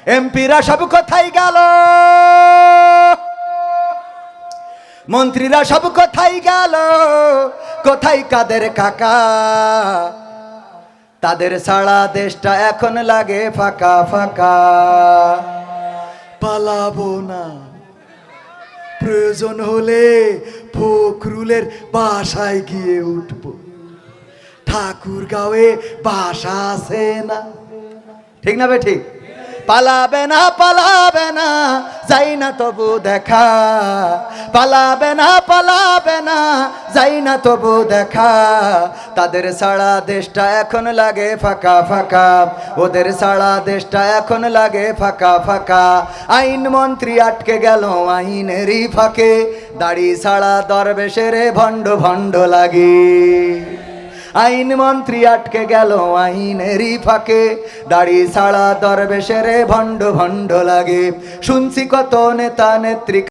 এমপিরা সব কোথায় গেল, মন্ত্রীরা সব কোথায় গেল, কোথায় কাদের কাকা? তাদের ছাড়া দেশটা এখন লাগে ফাঁকা ফাঁকা। পালাবো না, প্রয়োজন হলে ফখরুলের বাসায় গিয়ে উঠবো। ঠাকুরগাঁওয়ে বাসা আছে না, ঠিক না বে ঠিক? পালাবে না, পালাবে না, যাই না তবু দেখা। পালাবে না, পালাবে না, যাই না তবু দেখা। তাদের ছাড়া দেশটা এখন লাগে ফাঁকা ফাঁকা, ওদের ছাড়া দেশটা এখন লাগে ফাঁকা ফাঁকা। আইন মন্ত্রী আটকে গেল আইনেরই ফাঁকে, দাড়ি ছাড়া দরবেশের ভণ্ড ভণ্ড লাগে। আইন মন্ত্রী আটকে গেল আইনেরই ফাঁকে, দাড়ি ছাড়া দরবেশের ভণ্ড ভণ্ড লাগে। শুনছি কত নেতা নেত্রী